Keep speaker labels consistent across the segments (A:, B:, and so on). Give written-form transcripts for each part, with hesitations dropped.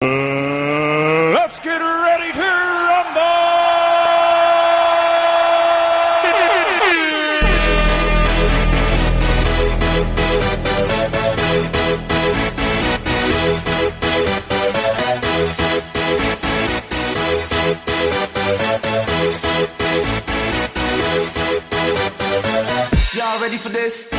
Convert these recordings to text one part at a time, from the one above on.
A: Let's get ready to rumble!
B: Y'all ready for this?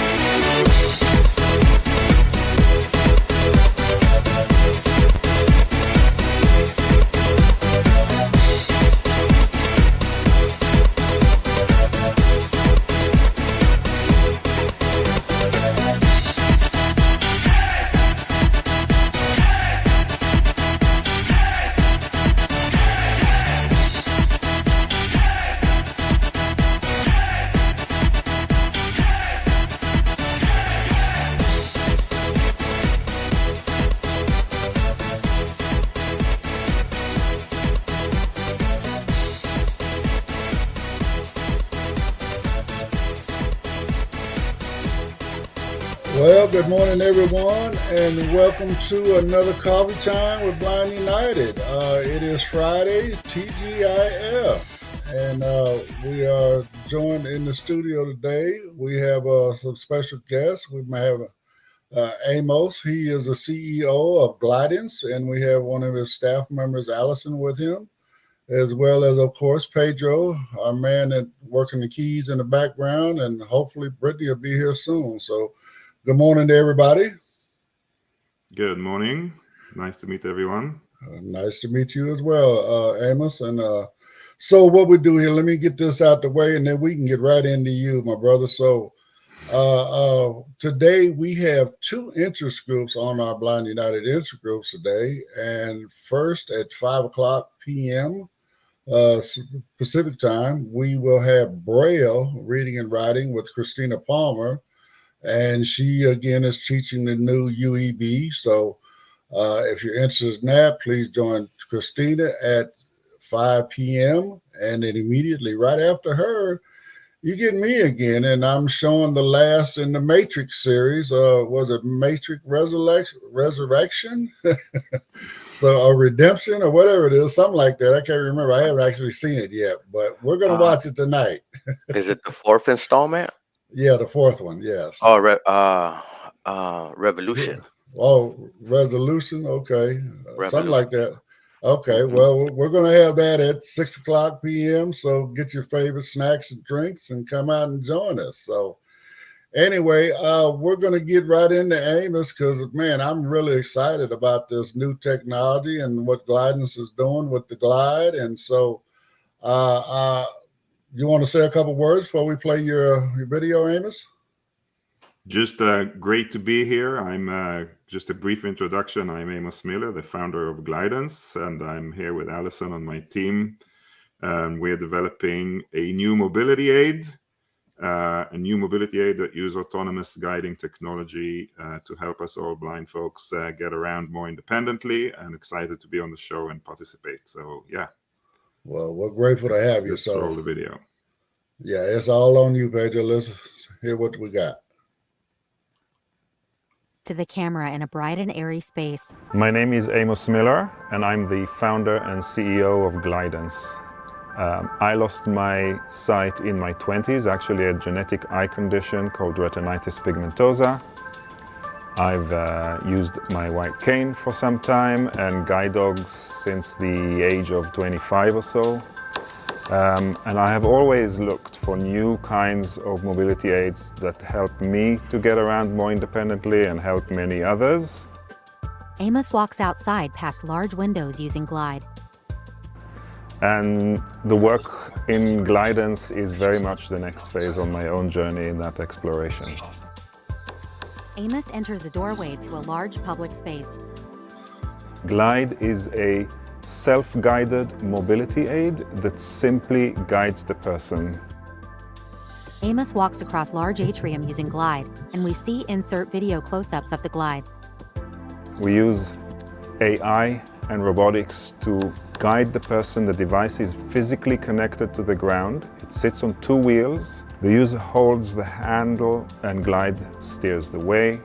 C: Well, good morning, everyone, and welcome to another Coffee Time with Blind United. It is Friday, TGIF, and we are joined in the studio today. We have some special guests. We may have Amos. He is the CEO of Glidance, and we have one of his staff members, Allison, with him, as well as, of course, Pedro, our man that working the keys in the background, and hopefully Brittany will be here soon. So good morning to everybody.
D: Good morning. Nice to meet everyone.
C: Nice to meet you as well, Amos. And so what we do here, let me get this out the way, and then we can get right into you, my brother. So today we have two interest groups on our Blind United interest groups today. And first at 5 o'clock p.m. Pacific time, we will have Braille reading and writing with Christina Palmer. And she, again, is teaching the new UEB. So if you're interested in that, please join Christina at 5 p.m. And then immediately right after her, you get me again. And I'm showing the last in the Matrix series. Was it Matrix Resurrection? So a redemption or whatever it is, something like that. I can't remember. I haven't actually seen it yet, but we're going to watch it tonight.
E: Is it the fourth installment?
C: Yeah, the fourth one, yes.
E: Oh, Revolution.
C: Oh, resolution, okay. Something like that. Okay,
E: Mhm.
C: well, we're going to have that at 6 o'clock p.m., so get your favorite snacks and drinks and come out and join us. So anyway, we're going to get right into Amos because, man, I'm really excited about this new technology and what Glidance is doing with the Glide. And so you want to say a couple words before we play your video, Amos?
D: Just great to be here. I'm just a brief introduction. I'm Amos Miller, the founder of Glidance, and I'm here with Allison on my team. We're developing a new mobility aid that uses autonomous guiding technology to help us all blind folks get around more independently, and excited to be on the show and participate. So, yeah.
C: Well, we're grateful to have you.
D: Let's
C: So
D: roll the video.
C: yeah, it's all on you, Pedro. Let's hear what we got.
F: To the camera in a bright and airy space.
G: My name is Amos Miller, and I'm the founder and CEO of Glidance. I lost my sight in my 20s, actually a genetic eye condition called retinitis pigmentosa. I've used my white cane for some time and guide dogs since the age of 25 or so. And I have always looked for new kinds of mobility aids that help me to get around more independently and help many others.
F: Amos walks outside past large windows using Glide.
G: And the work in Glidance is very much the next phase on my own journey in that exploration.
F: Amos enters a doorway to a large public space.
G: Glide is a self-guided mobility aid that simply guides the person.
F: Amos walks across large atrium using Glide, and we see insert video close-ups of the Glide.
G: We use AI and robotics to guide the person. The device is physically connected to the ground. It sits on two wheels. The user holds the handle and Glide steers the way.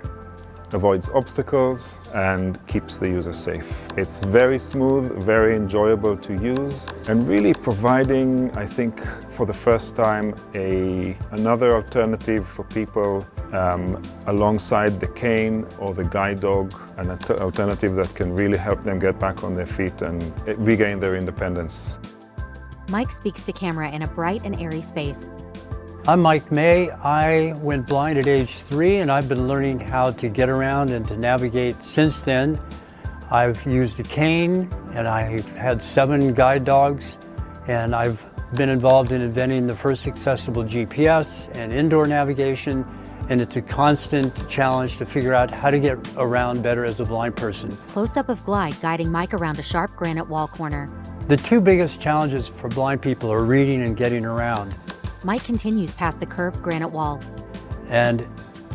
G: avoids obstacles, and keeps the user safe. It's very smooth, very enjoyable to use, and really providing, I think, for the first time, another alternative for people alongside the cane or the guide dog, an alternative that can really help them get back on their feet and regain their independence.
F: Mike speaks to camera in a bright and airy space.
H: I'm Mike May. I went blind at age 3 and I've been learning how to get around and to navigate since then. I've used a cane and I've had 7 guide dogs, and I've been involved in inventing the first accessible GPS and indoor navigation, and it's a constant challenge to figure out how to get around better as a blind person.
F: Close-up of Glide guiding Mike around a sharp granite wall corner.
H: The 2 biggest challenges for blind people are reading and getting around.
F: Mike continues past the curved granite wall.
H: And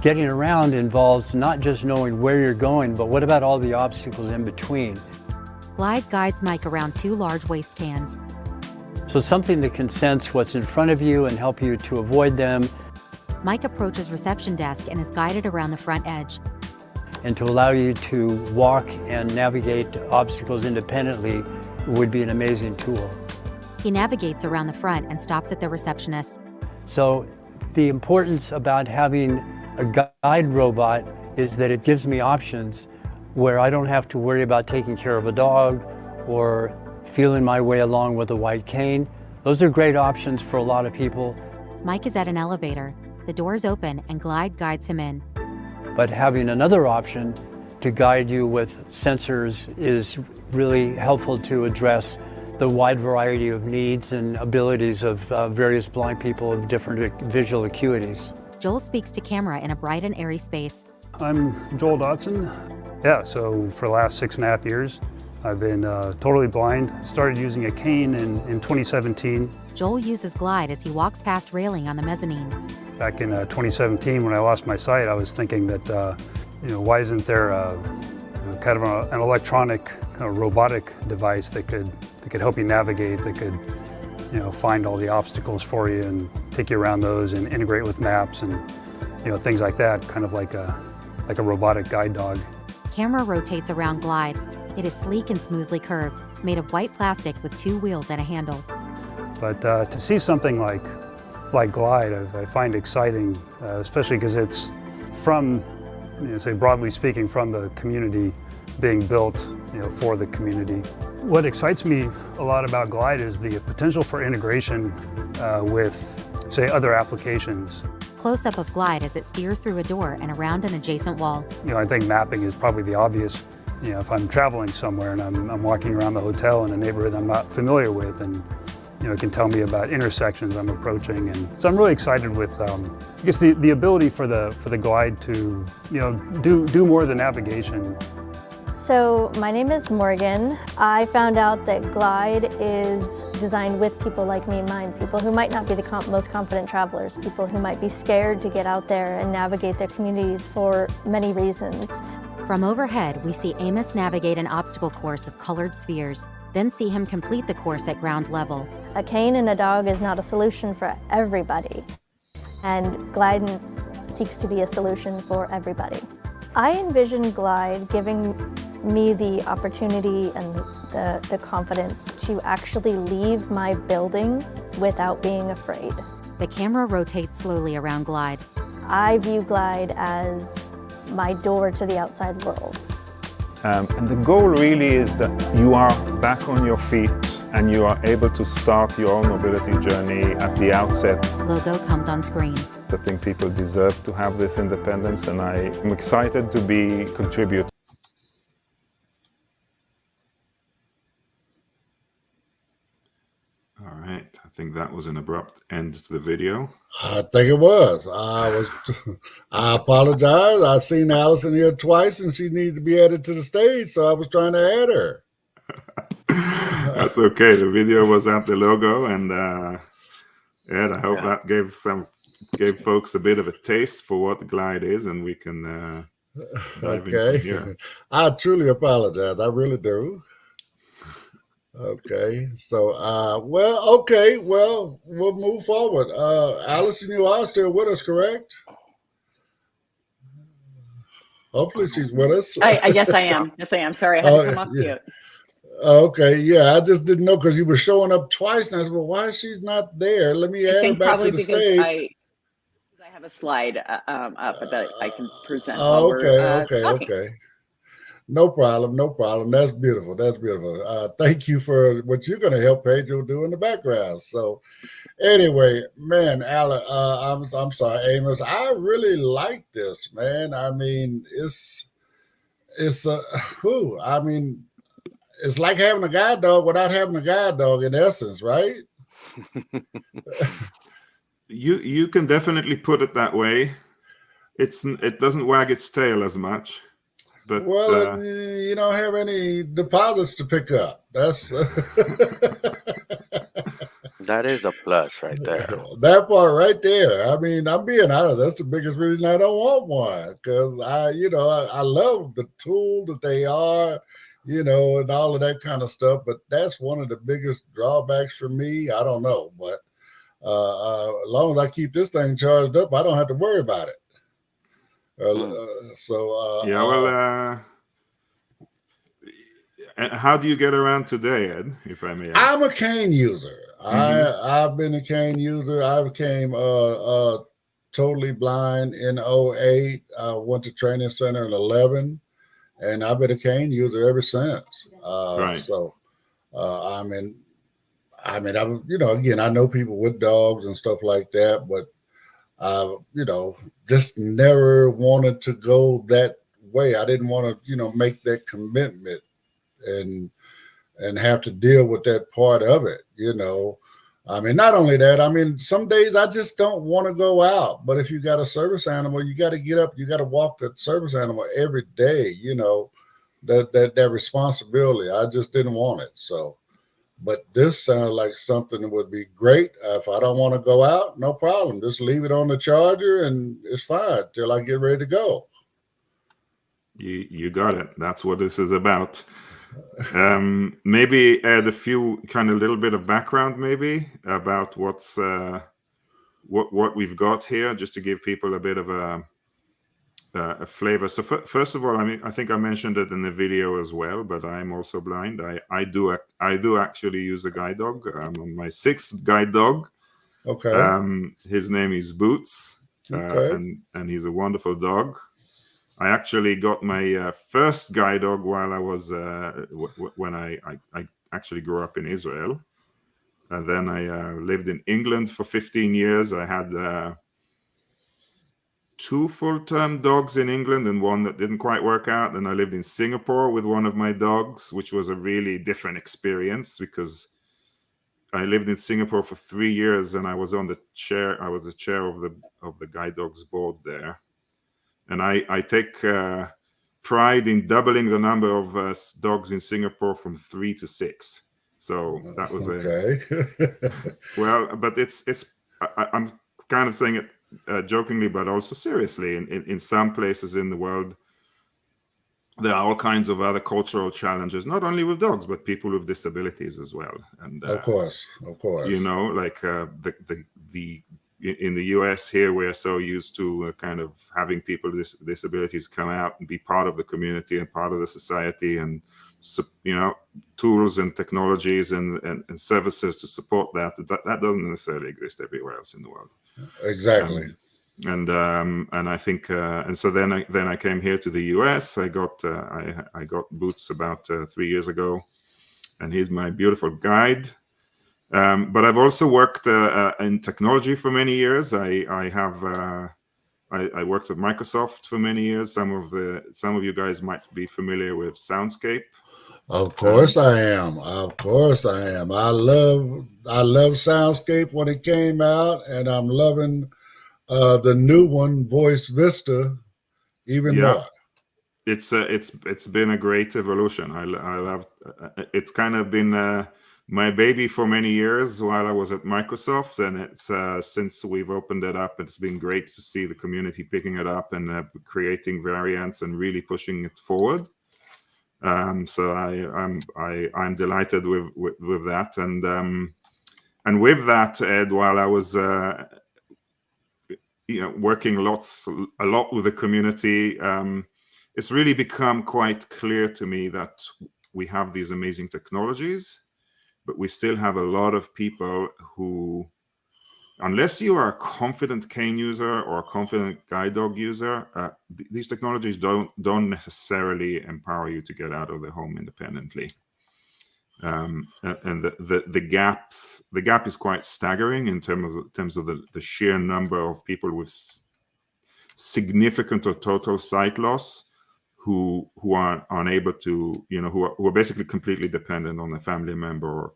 H: getting around involves not just knowing where you're going, but what about all the obstacles in between?
F: Glide guides Mike around 2 large waste cans.
H: So something that can sense what's in front of you and help you to avoid them.
F: Mike approaches reception desk and is guided around the front edge.
H: And to allow you to walk and navigate obstacles independently would be an amazing tool.
F: He navigates around the front and stops at the receptionist.
H: So the importance about having a guide robot is that it gives me options where I don't have to worry about taking care of a dog or feeling my way along with a white cane. Those are great options for a lot of people.
F: Mike is at an elevator. The doors open and Glide guides him in.
H: But having another option to guide you with sensors is really helpful to address the wide variety of needs and abilities of various blind people of different visual acuities.
F: Joel speaks to camera in a bright and airy space.
I: I'm Joel Dodson. Yeah, so for the last 6.5 years, I've been totally blind. Started using a cane in 2017.
F: Joel uses Glide as he walks past railing on the mezzanine.
I: Back in 2017, when I lost my sight, I was thinking that, why isn't there kind of an electronic, kind of robotic device that could help you navigate, that could, find all the obstacles for you and take you around those and integrate with maps and, things like that, kind of like a robotic guide dog.
F: Camera rotates around Glide. It is sleek and smoothly curved, made of white plastic with 2 wheels and a handle.
I: But to see something like Glide, I find exciting, especially because it's from, say broadly speaking, from the community, being built, for the community. What excites me a lot about Glide is the potential for integration with, say, other applications.
F: Close-up of Glide as it steers through a door and around an adjacent wall.
I: I think mapping is probably the obvious. If I'm traveling somewhere and I'm walking around the hotel in a neighborhood I'm not familiar with, and it can tell me about intersections I'm approaching, and so I'm really excited with, I guess, the ability for the Glide to, do more of the navigation.
J: So my name is Morgan. I found out that Glide is designed with people like me in mind, people who might not be the most confident travelers, people who might be scared to get out there and navigate their communities for many reasons.
F: From overhead, we see Amos navigate an obstacle course of colored spheres, then see him complete the course at ground level.
J: A cane and a dog is not a solution for everybody, and Glidance seeks to be a solution for everybody. I envision Glide giving me the opportunity and the confidence to actually leave my building without being afraid.
F: The camera rotates slowly around Glide.
J: I view Glide as my door to the outside world.
G: And the goal really is that you are back on your feet and you are able to start your own mobility journey at the outset.
F: Logo comes on screen.
G: I think people deserve to have this independence, and I am excited to be contributing.
D: All right, I think that was an abrupt end to the video.
C: I think it was. I apologize. I seen Allison here twice, and she needed to be added to the stage, so I was trying to add her.
D: That's okay. The video was at the logo, and Ed, I hope that gave folks a bit of a taste for what the Glide is, and we can dive in here.
C: I truly apologize. I really do. Okay, so we'll move forward. Allison, you are still with us, correct? Hopefully she's with us.
K: I guess I am. Yes, I am. Sorry, I had to come off
C: Yeah.
K: mute.
C: Okay, yeah, I just didn't know because you were showing up twice, and I said, "Well, why she's not there? Let me
K: I
C: add her
K: think
C: back to
K: probably
C: the
K: because
C: stage."
K: I have a slide up that I can present while we're
C: Okay.
K: talking.
C: No problem, no problem. That's beautiful. That's beautiful. Thank you for what you're going to help Pedro do in the background. So, anyway, man, Alan, I'm sorry, Amos. I really like this, man. I mean, it's I mean, it's like having a guide dog without having a guide dog in essence, right?
D: You can definitely put it that way. It doesn't wag its tail as much, but
C: Well, you don't have any deposits to pick up. That's
E: That is a plus right there.
C: that part right there. I mean, I'm being honest. That's the biggest reason I don't want one, because I love the tool that they are, and all of that kind of stuff. But that's one of the biggest drawbacks for me. I don't know, but as long as I keep this thing charged up, I don't have to worry about it.
D: Yeah, well, how do you get around today, Ed, if I may ask?
C: I'm a cane user. I've been a cane user. I became totally blind in 2008. I went to training center in 2011, and I've been a cane user ever since.
D: Right.
C: So, again, I know people with dogs and stuff like that, but just never wanted to go that way. I didn't want to, make that commitment and have to deal with that part of it. I mean, not only that, I mean, some days I just don't want to go out, but if you got a service animal, you got to get up, you got to walk the service animal every day, that responsibility. I just didn't want it. So, but this sounds like something that would be great. If I don't want to go out, no problem. Just leave it on the charger and it's fine till I get ready to go.
D: You got it. That's what this is about. Maybe add a few little bit of background, maybe about what's what we've got here, just to give people a bit of a flavor. So first of all, I mean, I think I mentioned it in the video as well, but I'm also blind. I do actually use a guide dog. I'm on my 6th guide dog.
C: Okay.
D: His name is Boots,
C: okay.
D: and he's a wonderful dog. I actually got my first guide dog while I was when I actually grew up in Israel, and then I lived in England for 15 years. I had 2 full-term dogs in England and one that didn't quite work out. And I lived in Singapore with one of my dogs, which was a really different experience because I lived in Singapore for 3 years and I was on the chair. I was the chair of the guide dogs board there. And I take pride in doubling the number of dogs in Singapore from 3 to 6. So that was well, but I'm kind of saying it jokingly, but also seriously. In some places in the world, there are all kinds of other cultural challenges, not only with dogs, but people with disabilities as well. And
C: of course,
D: like in the US here, we're so used to kind of having people with disabilities come out and be part of the community and part of the society, and tools and technologies and services to support that doesn't necessarily exist everywhere else in the world.
C: Exactly.
D: And I think and so then I came here to the US. I got Boots about 3 years ago, and he's my beautiful guide. But I've also worked in technology for many years. I worked at Microsoft for many years. Some of you guys might be familiar with Soundscape.
C: Of course I am. Of course I am. I love Soundscape when it came out, and I'm loving the new one, Voice Vista, even more.
D: It's been a great evolution. I love. It's kind of been my baby for many years while I was at Microsoft, and it's since we've opened it up, it's been great to see the community picking it up and creating variants and really pushing it forward. So I'm delighted with that, and with that, Ed, while I was working a lot with the community, it's really become quite clear to me that we have these amazing technologies, but we still have a lot of people who, unless you are a confident cane user or a confident guide dog user, these technologies don't necessarily empower you to get out of the home independently. And the gap is quite staggering in terms of the sheer number of people with significant or total sight loss who are unable to, who are basically completely dependent on a family member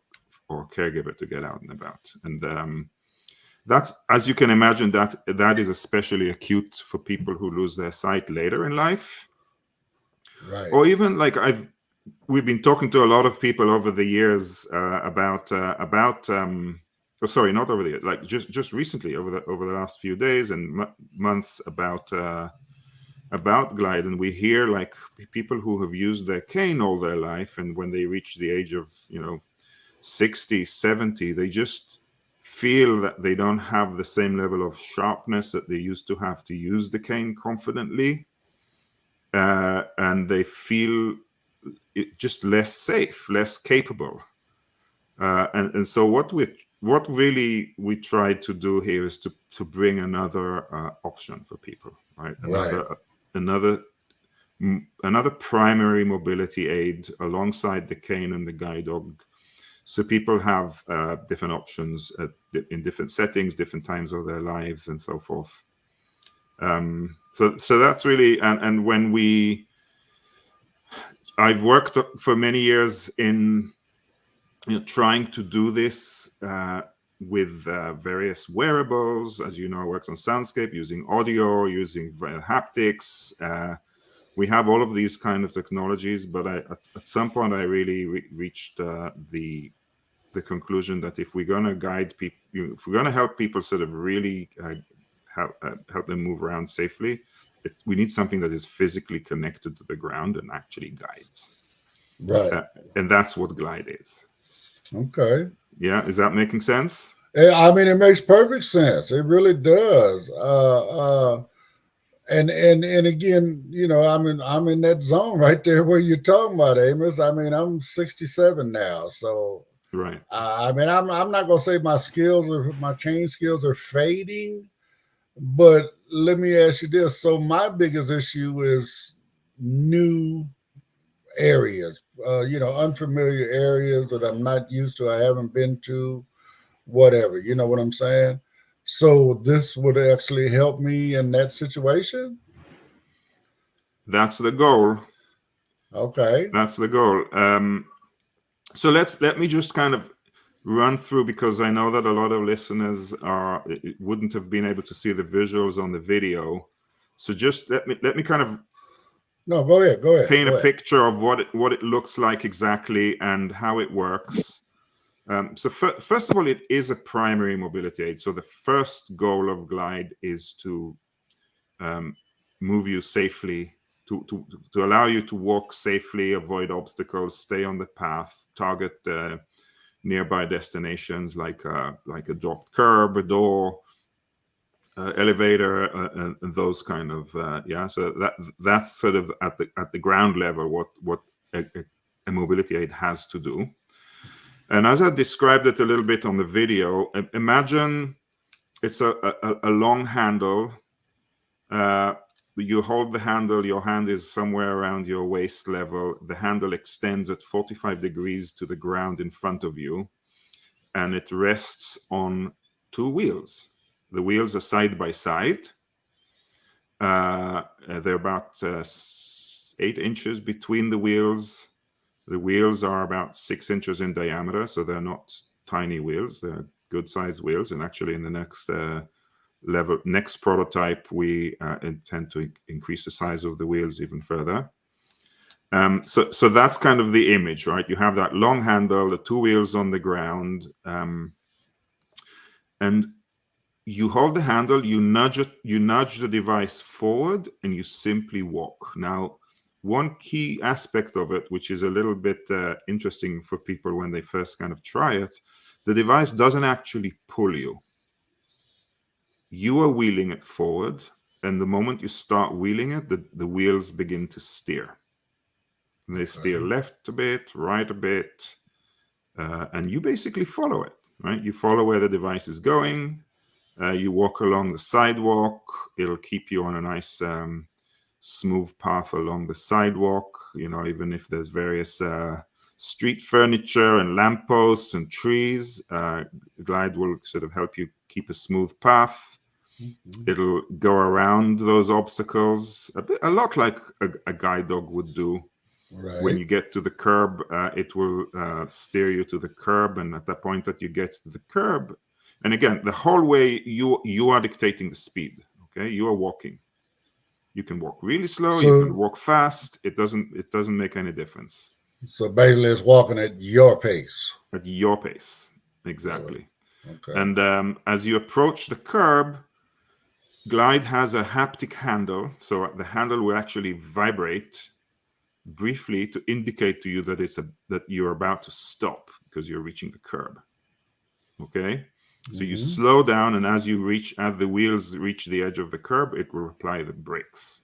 D: or caregiver to get out and about. And that's, as you can imagine, that is especially acute for people who lose their sight later in life.
C: Right.
D: Or even like we've been talking to a lot of people over the years about sorry, not over the years, like just recently over the last few days and months about Glide, and we hear like people who have used their cane all their life, and when they reach the age of 60, 70, they just feel that they don't have the same level of sharpness that they used to have to use the cane confidently, and they feel just less safe, less capable, and so what really we tried to do here is to bring another option for people, right? Another primary mobility aid alongside the cane and the guide dog, so people have different options in different settings, different times of their lives, and so forth. So that's really, and when I've worked for many years in trying to do this with various wearables. As you know, I worked on soundscape, using audio, using haptics. We have all of these kind of technologies, but at some point I really reached the conclusion that if we're going to guide people, if we're going to help people sort of really help them move around safely, we need something that is physically connected to the ground and actually guides.
C: Right.
D: And that's what Glide is.
C: Okay.
D: Yeah, is that making sense?
C: I mean, it makes perfect sense. It really does. And again, I'm in that zone right there where you're talking about, Amos. I mean, I'm 67 now, so
D: right.
C: I mean, I'm not gonna say my cane skills are fading, but let me ask you this. So my biggest issue is new areas, unfamiliar areas that I'm not used to, I haven't been to, whatever, you know what I'm saying? So this would actually help me in that situation?
D: That's the goal.
C: Okay.
D: That's the goal. So let me just kind of run through, because I know that a lot of listeners wouldn't have been able to see the visuals on the video. So just let me kind of
C: go ahead.
D: Paint a picture of what it looks like exactly and how it works. So first of all, it is a primary mobility aid. So the first goal of Glide is to move you safely, to allow you to walk safely, avoid obstacles, stay on the path, target nearby destinations like a dropped curb, a door, elevator, and those kind of So that's sort of at the ground level what a mobility aid has to do. And as I described it a little bit on the video, imagine it's a long handle. You hold the handle, your hand is somewhere around your waist level. The handle extends at 45 degrees to the ground in front of you, and it rests on two wheels. The wheels are side by side. They're about 8 inches between the wheels. The wheels are about 6 inches in diameter, so they're not tiny wheels. They're good sized wheels. And actually, in the next prototype, we intend to increase the size of the wheels even further. So that's kind of the image, right? You have that long handle, the two wheels on the ground, and you hold the handle, you nudge the device forward, and you simply walk. Now, one key aspect of it, which is a little bit interesting for people when they first kind of try it, the device doesn't actually pull you. You are wheeling it forward, and the moment you start wheeling it, the wheels begin to steer. They steer left a bit, right a bit, and you basically follow it, right? You follow where the device is going. You walk along the sidewalk. It'll keep you on a nice smooth path along the sidewalk, even if there's various street furniture and lampposts and trees. Glide will sort of help you keep a smooth path. It'll go around those obstacles a lot like a guide dog would do.
C: Right.
D: When you get to the curb, it will steer you to the curb, and at the point that you get to the curb, and again, the whole way you are dictating the speed. Okay, you are walking. You can walk really slow. You can walk fast. It doesn't make any difference.
C: So basically, it's walking at your pace.
D: At your pace, exactly.
C: Okay.
D: And as you approach the curb, Glide has a haptic handle, so the handle will actually vibrate briefly to indicate to you that you're about to stop because you're reaching the curb. Okay, so you slow down, and as the wheels reach the edge of the curb, it will apply the brakes.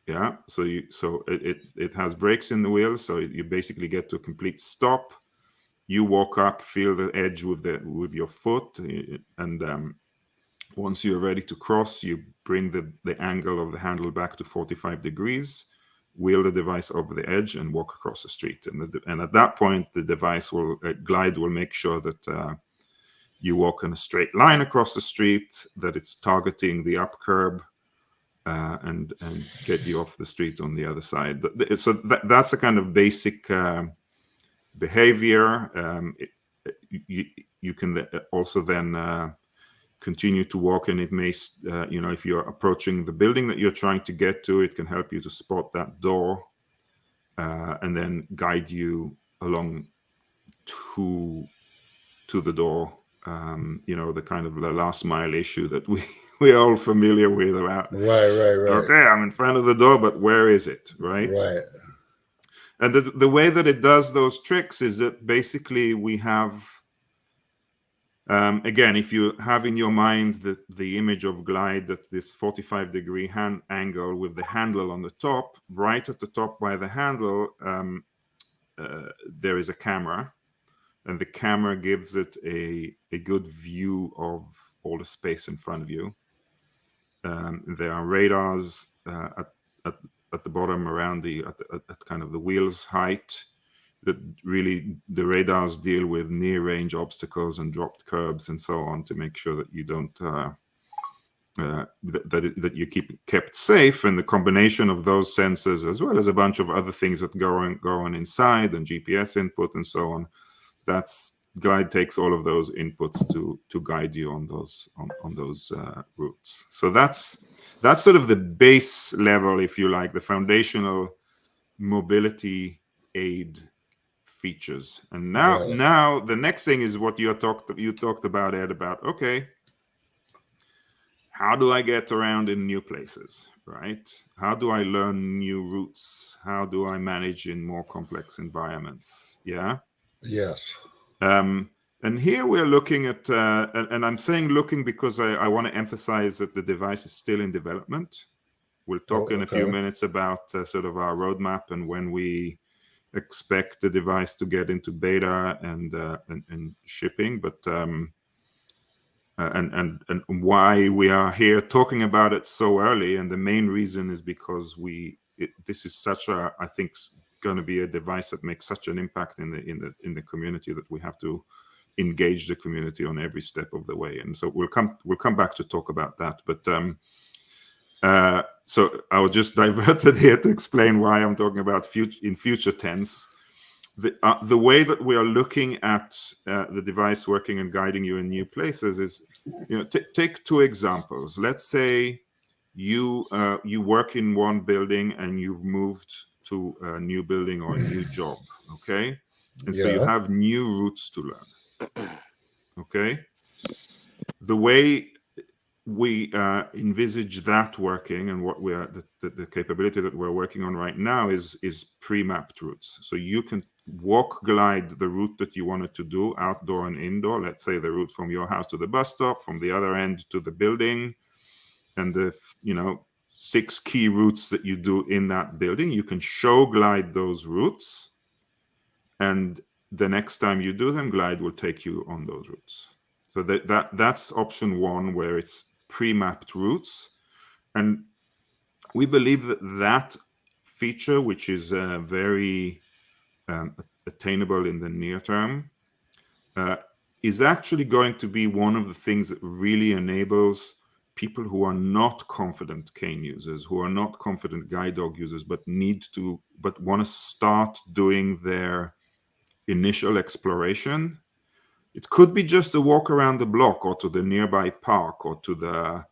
D: Yeah, so it has brakes in the wheels, so you basically get to a complete stop. You walk up, feel the edge with your foot, and once you're ready to cross, you bring the angle of the handle back to 45 degrees. Wheel the device over the edge and walk across the street. And at that point, the device Glide will make sure that you walk in a straight line across the street, that it's targeting the up curb, and get you off the street on the other side. So that's a kind of basic behavior. You can also then continue to walk, and it may, if you're approaching the building that you're trying to get to, it can help you to spot that door, and then guide you along to the door. The kind of the last mile issue that we're all familiar with about.
C: Right.
D: Okay, I'm in front of the door, but where is it? Right. And the way that it does those tricks is that basically we have. Again, if you have in your mind the image of Glide at this 45-degree angle with the handle on the top, right at the top by the handle, there is a camera, and the camera gives it a good view of all the space in front of you. There are radars at the bottom around at kind of the wheel's height. That really, the radars deal with near-range obstacles and dropped curbs and so on to make sure that you don't that you keep kept safe. And the combination of those sensors, as well as a bunch of other things that go on inside, and GPS input and so on, Glide takes all of those inputs to guide you on those routes. So that's sort of the base level, if you like, the foundational mobility aid features. And now the next thing is what you talked about, Ed, about, okay, how do I get around in new places, right? How do I learn new routes? How do I manage in more complex environments? Yeah.
C: Yes.
D: And here we're looking at, and I'm saying looking because I want to emphasize that the device is still in development. We'll talk in a few minutes about sort of our roadmap and when we expect the device to get into beta and shipping, but and why we are here talking about it so early. And the main reason is because this is such a, I think, going to be a device that makes such an impact in the community that we have to engage the community on every step of the way. And so we'll come back to talk about that. But so I was just diverted here to explain why I'm talking about future tense. The way that we are looking at the device working and guiding you in new places is, take two examples. Let's say you work in one building and you've moved to a new building or a new job, okay? And so you have new routes to learn, okay? The way we envisage that working, and what we are the capability that we're working on right now is pre-mapped routes. So you can glide the route that you wanted to do, outdoor and indoor. Let's say the route from your house to the bus stop, from the other end to the building, and the 6 key routes that you do in that building, you can show Glide those routes, and the next time you do them, Glide will take you on those routes. So that's option 1, where it's pre-mapped routes. And we believe that feature, which is very attainable in the near term, is actually going to be one of the things that really enables people who are not confident cane users, who are not confident guide dog users, but want to start doing their initial exploration. It could be just a walk around the block, or to the nearby park, or to the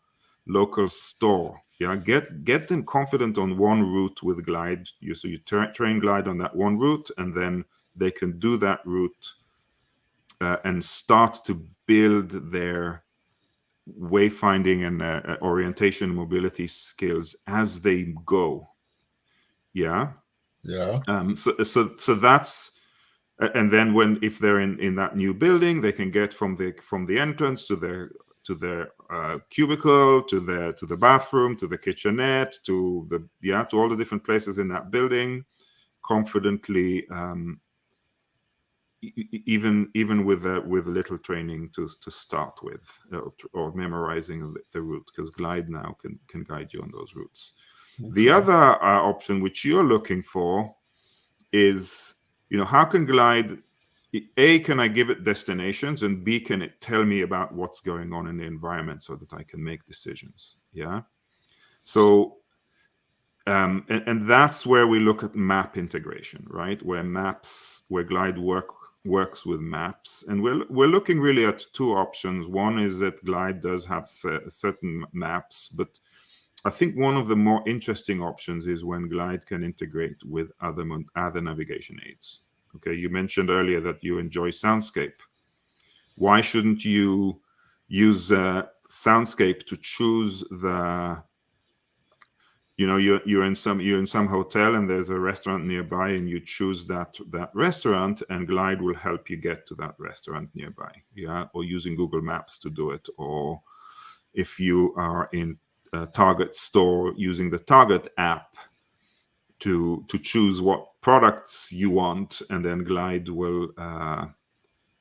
D: local store. Yeah, get them confident on one route with Glide. So you train Glide on that one route, and then they can do that route and start to build their wayfinding and orientation mobility skills as they go. Yeah. So that's. And then if they're in that new building, they can get from the entrance to their cubicle, to the bathroom, to the kitchenette, to all the different places in that building, confidently, even with little training to start with, or memorizing the route, because Glide now can guide you on those routes. Okay. The other option which you're looking for is, how can Glide, A, can I give it destinations, and B, can it tell me about what's going on in the environment so that I can make decisions? Yeah. So, and that's where we look at map integration, right? Where Glide works with maps. And we're looking really at 2 options. One is that Glide does have certain maps, but I think one of the more interesting options is when Glide can integrate with other navigation aids. Okay, you mentioned earlier that you enjoy Soundscape. Why shouldn't you use Soundscape to choose you're in some hotel and there's a restaurant nearby, and you choose that restaurant, and Glide will help you get to that restaurant nearby. Yeah, or using Google Maps to do it, or if you are in Target store, using the Target app to choose what products you want, and then Glide will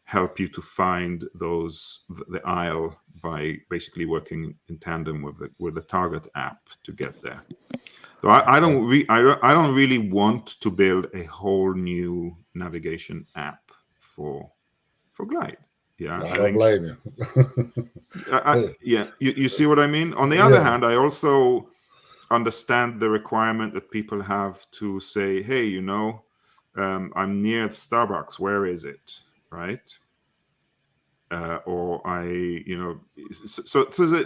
D: help you to find the aisle by basically working in tandem with the Target app to get there. So I don't really want to build a whole new navigation app for Glide. Yeah,
C: I don't blame
D: you. You see what I mean? On the other hand, I also understand the requirement that people have to say, hey, I'm near Starbucks. Where is it? Right? So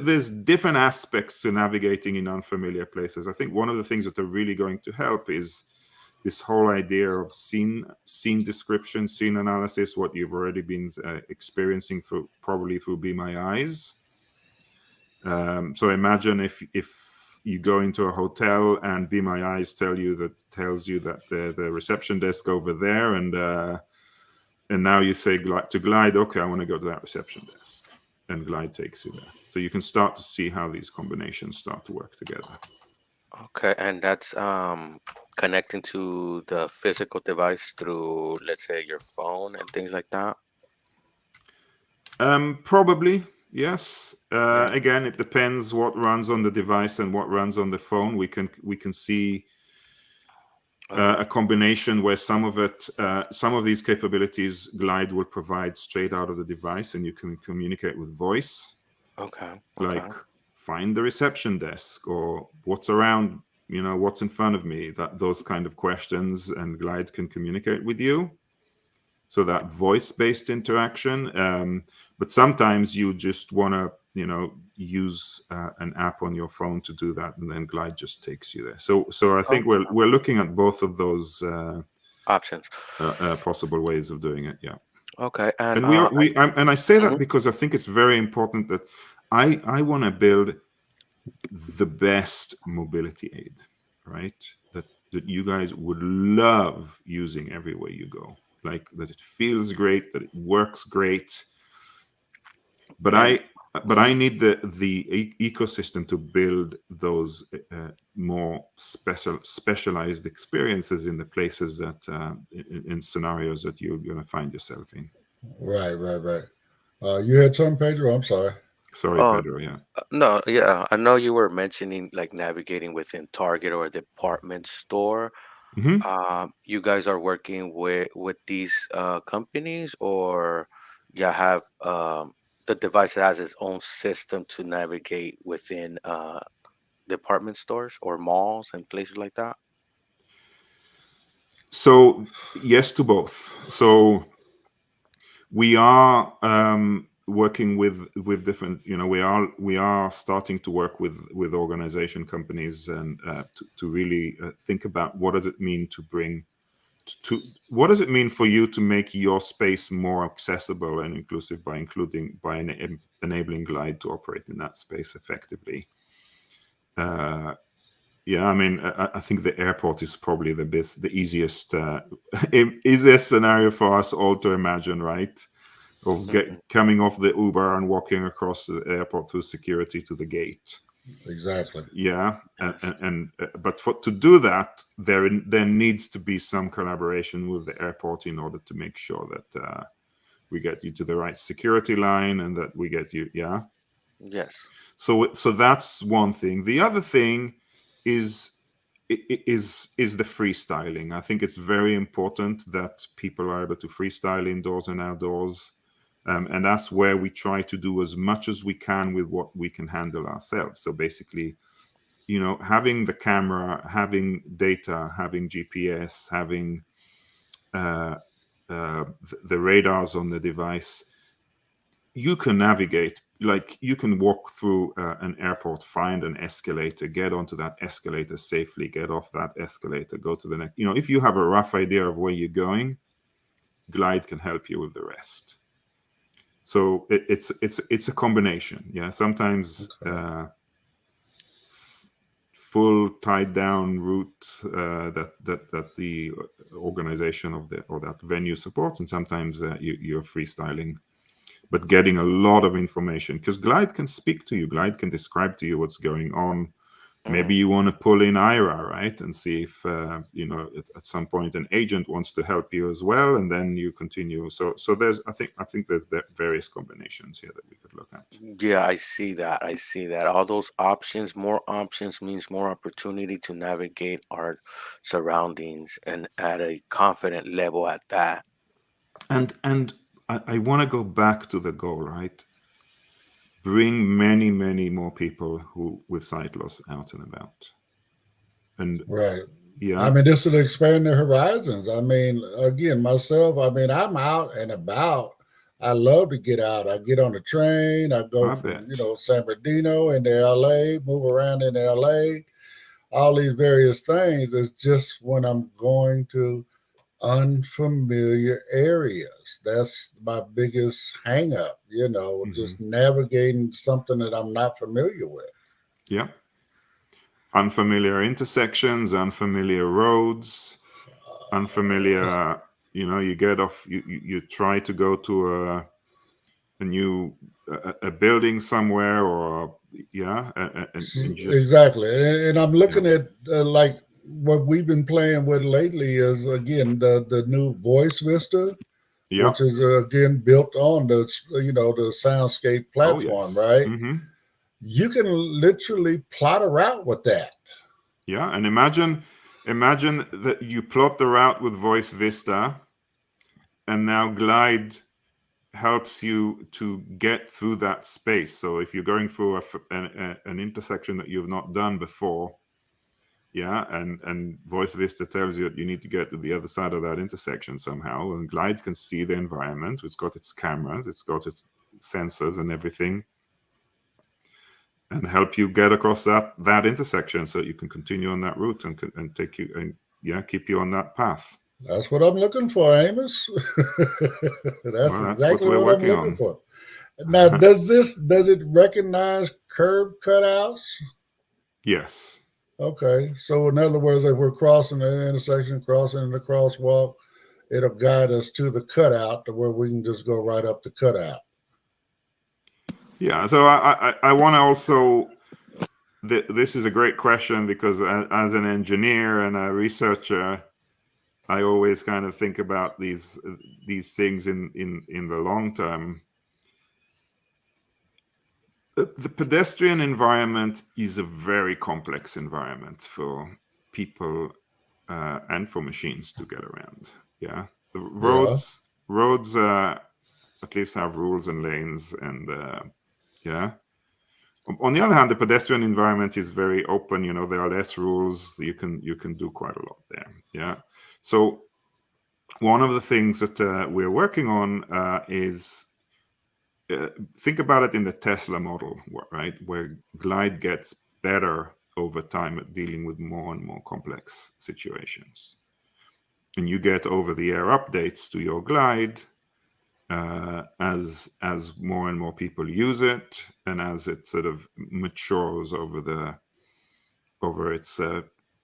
D: there's different aspects to navigating in unfamiliar places. I think one of the things that are really going to help is this whole idea of scene description, scene analysis, what you've already been experiencing probably through Be My Eyes. So imagine if you go into a hotel and Be My Eyes tells you that there's a reception desk over there, and now you say to Glide, okay, I want to go to that reception desk, and Glide takes you there. So you can start to see how these combinations start to work together.
E: Okay, and that's connecting to the physical device through, let's say, your phone and things like that?
D: Probably, yes. Again, it depends what runs on the device and what runs on the phone. We can see a combination where some of these capabilities Glide will provide straight out of the device, and you can communicate with voice.
E: Okay.
D: Like find the reception desk, or what's around, what's in front of me, those kind of questions, and Glide can communicate with you. So that voice-based interaction. But sometimes you just want to, use an app on your phone to do that, and then Glide just takes you there. So I think we're looking at both of those
E: options,
D: possible ways of doing it. Yeah.
E: Okay. And
D: I say that because I think it's very important that I want to build the best mobility aid, right? That you guys would love using everywhere you go. Like that it feels great, that it works great. But but I need the ecosystem to build those more specialized experiences in the places that in scenarios that you're going to find yourself in.
C: Right. You had something, Pedro? I'm sorry.
D: Sorry,
E: Oh,
D: Pedro. Yeah.
E: no, yeah, I know you were mentioning like navigating within Target or a department store.
D: Hmm.
E: You guys are working with these companies, or you have the device that has its own system to navigate within department stores or malls and places like that?
D: So yes to both. So we are working with different. We are starting to work with organization companies and to really think about what does it mean to bring to what does it mean for you to make your space more accessible and inclusive by enabling Glide to operate in that space effectively. Yeah, I mean, I think the airport is probably the easiest easiest scenario for us all to imagine, right? Of coming off the Uber and walking across the airport through security to the gate.
C: Exactly.
D: Yeah, but to do that, there needs to be some collaboration with the airport in order to make sure that we get you to the right security line and that we get you. Yeah.
E: Yes.
D: So that's one thing. The other thing is the freestyling. I think it's very important that people are able to freestyle indoors and outdoors. And that's where we try to do as much as we can with what we can handle ourselves. So basically, having the camera, having data, having GPS, having the radars on the device, you can navigate. Like you can walk through an airport, find an escalator, get onto that escalator safely, get off that escalator, go to the next. If you have a rough idea of where you're going, Glide can help you with the rest. So it's a combination. Yeah, sometimes full tied down route that the organization or that venue supports, and sometimes you're freestyling, but getting a lot of information, because Glide can speak to you. Glide can describe to you what's going on. Maybe you want to pull in IRA, right, and see if at some point an agent wants to help you as well, and then you continue. So there's I think there's various combinations here that we could look at.
E: Yeah, I see that. All those options, more options means more opportunity to navigate our surroundings and at a confident level at that.
D: And I want to go back to the goal, right? Bring many, many more people with sight loss out and about. And
C: right.
D: Yeah.
C: I mean, this will expand their horizons. I mean, again, myself, I mean, I'm out and about. I love to get out. I get on the train. I go from, San Bernardino into LA, move around in LA, all these various things. It's just when I'm going to unfamiliar areas. That's my biggest hang up, just navigating something that I'm not familiar with.
D: Yeah. Unfamiliar intersections, unfamiliar roads, unfamiliar, you get off, you try to go to a new a building somewhere, or and just,
C: exactly. And I'm looking at like what we've been playing with lately is again the new Voice Vista, which is again built on the the Soundscape platform, right? You can literally plot a route with that.
D: Yeah, and imagine that you plot the route with Voice Vista, and now Glide helps you to get through that space. So if you're going through an intersection that you've not done before, and Voice Vista tells you that you need to get to the other side of that intersection somehow, and Glide can see the environment. It's got its cameras, it's got its sensors and everything, and help you get across that intersection so you can continue on that route and take you and keep you on that path.
C: That's what I'm looking for, Amos. That's exactly what I'm looking for. Now, does it recognize curb cutouts?
D: Yes.
C: Okay. So in other words, if we're crossing an intersection, crossing the crosswalk, it'll guide us to the cutout to where we can just go right up the cutout.
D: Yeah, so I want to also. This is a great question because as an engineer and a researcher, I always kind of think about these things in the long term. The pedestrian environment is a very complex environment for people and for machines to get around. Yeah, the
C: Yeah.
D: roads at least have rules and lanes, and yeah. On the other hand, the pedestrian environment is very open. You know, there are less rules. You can do quite a lot there. Yeah. So one of the things that we're working on is think about it in the Tesla model, right, where Glide gets better over time at dealing with more and more complex situations, and you get over-the-air updates to your Glide as more and more people use it, and as it sort of matures over its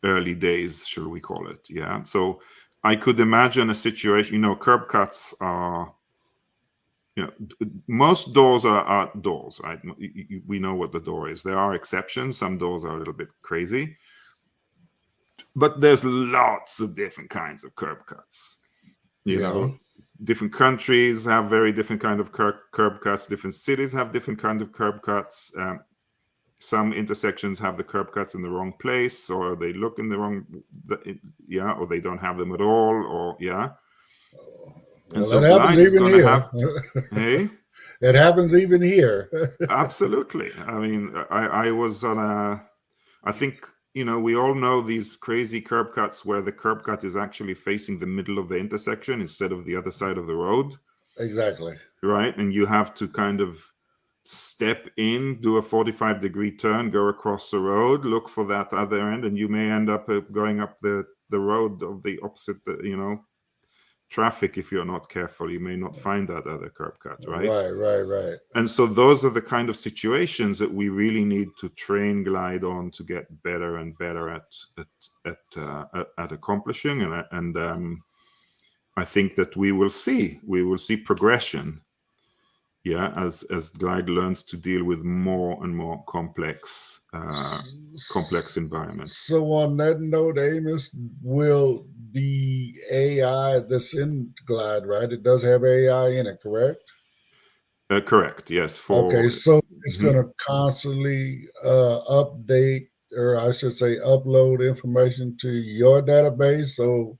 D: early days, shall we call it? Yeah. So I could imagine a situation. You know, curb cuts are. You know, most doors are doors, right? We know what the door is. There are exceptions. Some doors are a little bit crazy, but there's lots of different kinds of curb cuts. You know, different countries have very different kind of curb cuts. Different cities have different kind of curb cuts. Some intersections have the curb cuts in the wrong place, or they look in the wrong, yeah, or they don't have them at all, or yeah.
C: Well, so that happens even here.
D: Hey,
C: it happens even here.
D: Absolutely. I mean, I was on I think, you know, we all know these crazy curb cuts where the curb cut is actually facing the middle of the intersection instead of the other side of the road.
C: Exactly.
D: Right. And you have to kind of step in, do a 45-degree turn, go across the road, look for that other end, and you may end up going up the road of the opposite, you know, traffic. If you're not careful, you may not find that other curb cut, right?
C: Right.
D: And so those are the kind of situations that we really need to train Glide on to get better and better at accomplishing. And I think that we will see progression. Yeah, as Glide learns to deal with more and more complex environments.
C: So on that note, Amos, will the AI that's in Glide, right? It does have AI in it, correct?
D: Correct. Yes.
C: Okay, so it's going to constantly update, or I should say, upload information to your database. So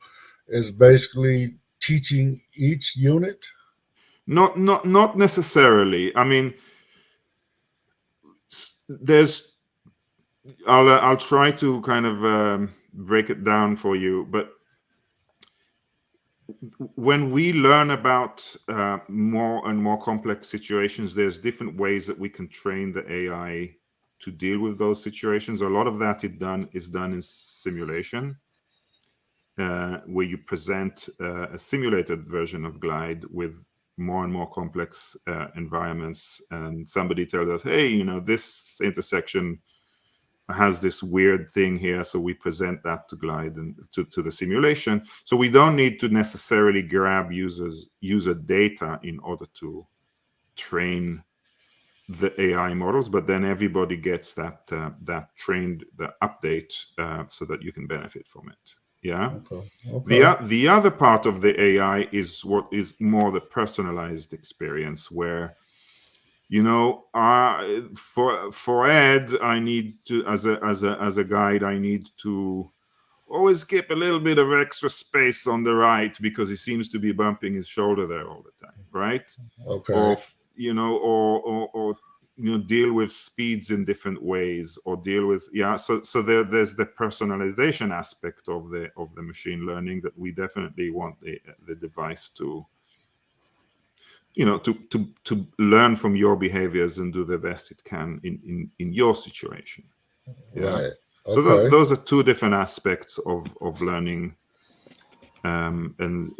C: it's basically teaching each unit.
D: Not necessarily. I mean, there's. I'll try to kind of break it down for you, but when we learn about more and more complex situations, there's different ways that we can train the AI to deal with those situations. A lot of that is done in simulation, where you present a simulated version of Glide with more and more complex environments, and somebody tells us, hey, you know, this intersection has this weird thing here, so we present that to Glide and to the simulation. So we don't need to necessarily grab user data in order to train the AI models, but then everybody gets that trained, the update, so that you can benefit from it. Yeah.
C: Okay.
D: The other part of the AI is what is more the personalized experience, where, you know, for Ed, I need to, as a guide, I need to always keep a little bit of extra space on the right because he seems to be bumping his shoulder there all the time, right?
C: Okay.
D: Or, you know, or you know, deal with speeds in different ways, or deal with so there's the personalization aspect of the machine learning that we definitely want the device to, you know, to learn from your behaviors and do the best it can in your situation. Yeah.
C: Right. Okay.
D: So those are two different aspects of learning, and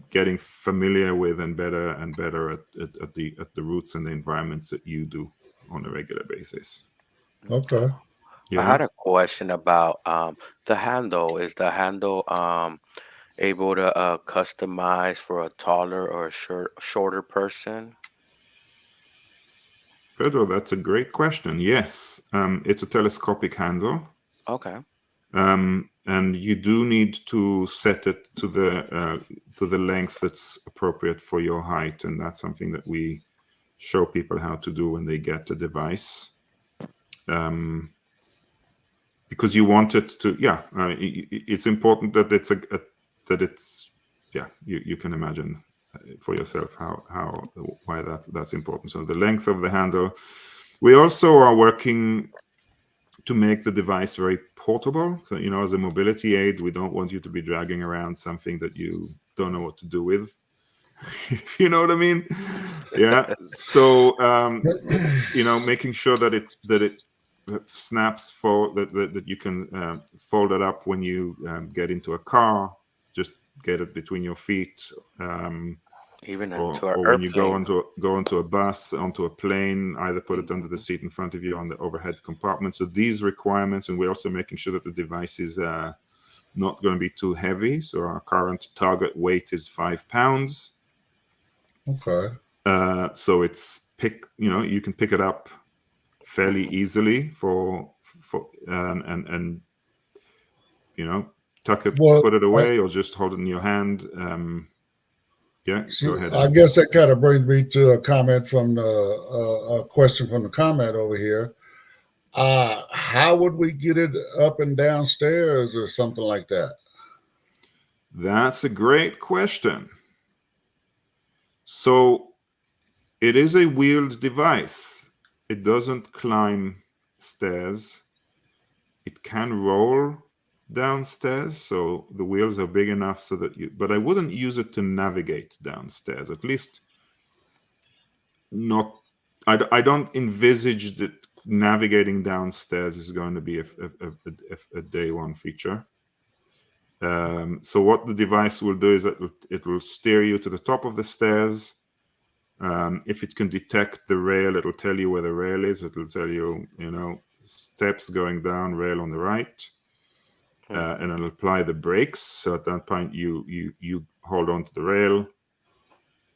D: getting familiar with and better at the routes and the environments that you do on a regular basis.
C: Okay.
E: I had a question about the handle. Is the handle able to customize for a taller or a shorter person?
D: Pedro, that's a great question. Yes, it's a telescopic handle.
E: Okay.
D: And you do need to set it to the length that's appropriate for your height, and that's something that we show people how to do when they get the device. Because you want it to, it's important that it's you can imagine for yourself why that's important. So the length of the handle. We also are working to make the device very portable. So, as a mobility aid, we don't want you to be dragging around something that you don't know what to do with. If you know what I mean? Yeah. So, making sure that it snaps that you can fold it up when you get into a car. Just get it between your feet.
E: Even
D: or
E: into our
D: when you go
E: airplane.
D: onto a bus, onto a plane, either put it under the seat in front of you on the overhead compartment. So these requirements, and we're also making sure that the device is not going to be too heavy. So our current target weight is 5 pounds.
C: Okay.
D: So it's you can pick it up fairly easily and tuck it, put it away, or just hold it in your hand.
C: So
D: go ahead.
C: I guess that kind of brings me to a comment from a question from the comment over here. How would we get it up and downstairs or something like that?
D: That's a great question. So it is a wheeled device. It doesn't climb stairs. It can roll downstairs, so the wheels are big enough so that but I wouldn't use it to navigate downstairs, at least not. I don't envisage that navigating downstairs is going to be a day one feature. So what the device will do is that it will steer you to the top of the stairs. If it can detect the rail, it'll tell you where the rail is. It'll tell you, steps going down, rail on the right. And it'll apply the brakes. So at that point, you hold on to the rail.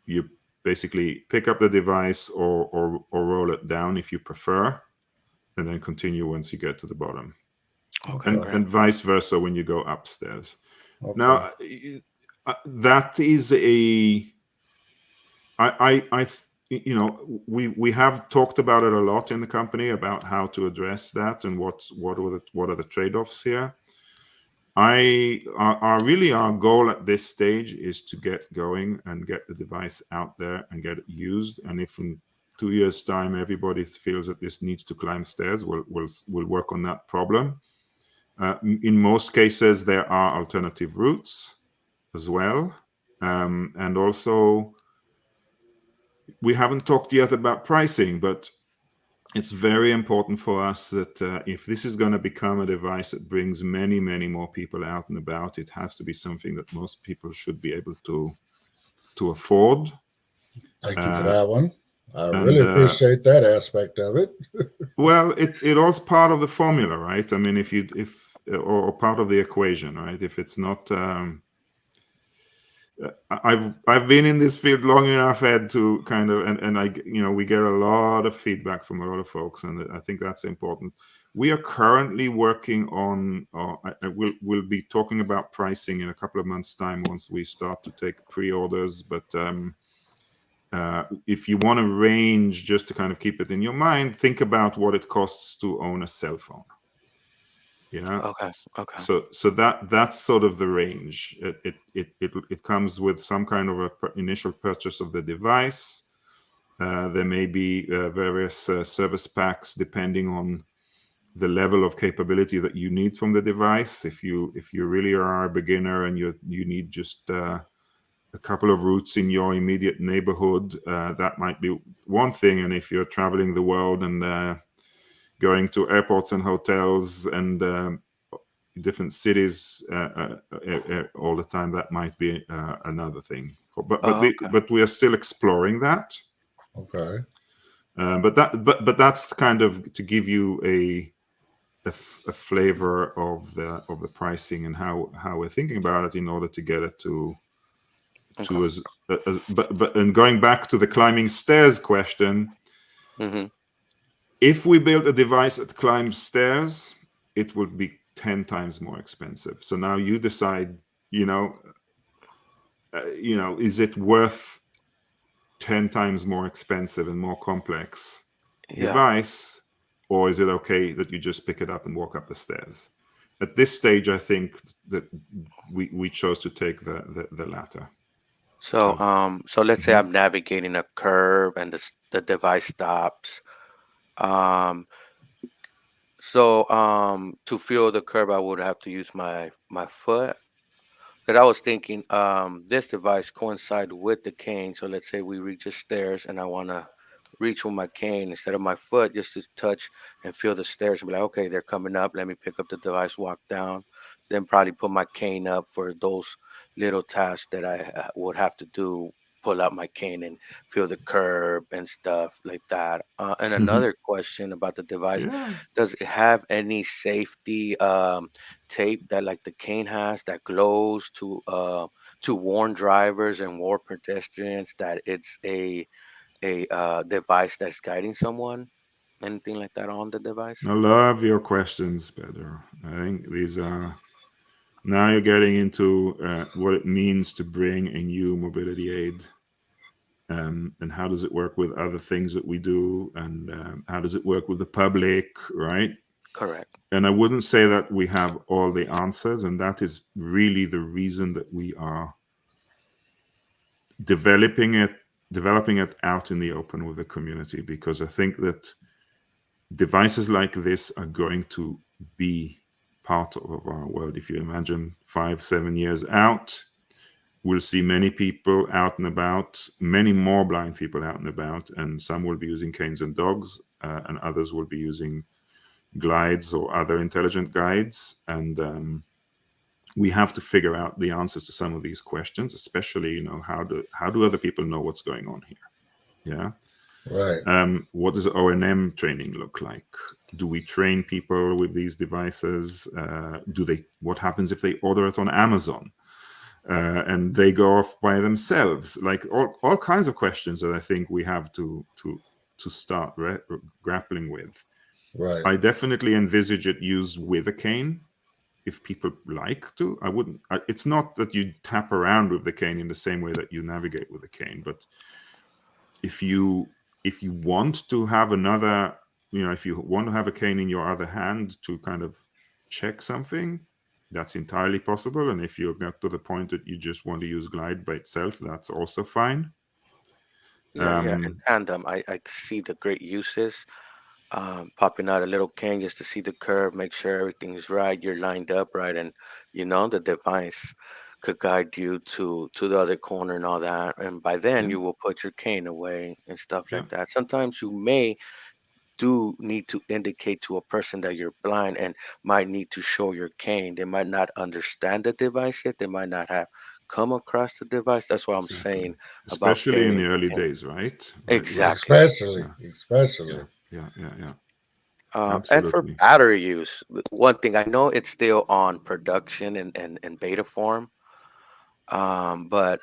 D: You basically pick up the device or roll it down if you prefer, and then continue once you get to the bottom.
E: Okay.
D: And vice versa when you go upstairs.
C: Okay.
D: Now, that is we have talked about it a lot in the company about how to address that and what are the trade-offs here. Our goal at this stage is to get going and get the device out there and get it used. And if in 2 years' time everybody feels that this needs to climb stairs, we'll work on that problem. In most cases, there are alternative routes as well, and also we haven't talked yet about pricing, but it's very important for us that if this is going to become a device that brings many, many more people out and about, it has to be something that most people should be able to afford.
C: Thank you for that one. I really appreciate that aspect of it.
D: Well, it all's part of the formula, right? I mean, or part of the equation, right? If it's not, I've been in this field long enough, Ed, to kind of, and we get a lot of feedback from a lot of folks, and I think that's important. We are currently working on, we'll be talking about pricing in a couple of months' time once we start to take pre-orders, but if you want a range, just to kind of keep it in your mind, think about what it costs to own a cell phone.
E: Okay.
D: So that's sort of the range. It comes with some kind of initial purchase of the device. There may be various service packs depending on the level of capability that you need from the device. If you really are a beginner and you need just a couple of routes in your immediate neighborhood, that might be one thing. And if you're traveling the world and going to airports and hotels and different cities all the time, that might be another thing. But we are still exploring that.
C: Okay.
D: But that's kind of to give you a flavor of the pricing and how we're thinking about it in order to get it to but and going back to the climbing stairs question.
E: Mm-hmm.
D: If we build a device that climbs stairs, it would be 10 times more expensive. So now you decide, is it worth 10 times more expensive and more complex device, or is it okay that you just pick it up and walk up the stairs? At this stage, I think that we chose to take the latter.
E: So so let's say I'm navigating a curve and the device stops. To feel the curve, I would have to use my foot. But I was thinking, this device coincide with the cane. So let's say we reach the stairs and I want to reach with my cane instead of my foot, just to touch and feel the stairs and be like, okay, they're coming up. Let me pick up the device, walk down, then probably put my cane up for those little tasks that I would have to do. Pull out my cane and feel the curb and stuff like that. And another question about the device:
D: Yeah.
E: does it have any safety tape that like the cane has that glows to warn drivers and warn pedestrians that it's a device that's guiding someone? Anything like that on the device?
D: I love your questions, Pedro. I think these are, now you're getting into what it means to bring a new mobility aid, and how does it work with other things that we do, and how does it work with the public, right?
E: Correct.
D: And I wouldn't say that we have all the answers, and that is really the reason that we are developing it out in the open with the community, because I think that devices like this are going to be part of our world. If you imagine 5-7 years out, we'll see many people out and about, many more blind people out and about, and some will be using canes and dogs, and others will be using glides or other intelligent guides. And we have to figure out the answers to some of these questions, especially, how do other people know what's going on here? Yeah.
C: Right.
D: What does O&M training look like? Do we train people with these devices? What happens if they order it on Amazon and they go off by themselves? Like all kinds of questions that I think we have to start grappling with.
C: Right.
D: I definitely envisage it used with a cane if people like to. I wouldn't. It's not that you tap around with the cane in the same way that you navigate with a cane, but if you want to have another, if you want to have a cane in your other hand to kind of check something, that's entirely possible. And if you get to the point that you just want to use glide by itself, that's also fine.
E: Yeah, in tandem, I see the great uses. Popping out a little cane just to see the curve, make sure everything's right, you're lined up right, and the device could guide you to the other corner and all that. And by then, you will put your cane away and stuff like that. Sometimes you may do need to indicate to a person that you're blind and might need to show your cane. They might not understand the device yet. They might not have come across the device. That's what I'm saying about
D: especially in the early days, right?
E: Exactly.
C: Especially.
D: Yeah.
E: And for
D: Absolutely.
E: battery use, one thing I know it's still on production and beta form, but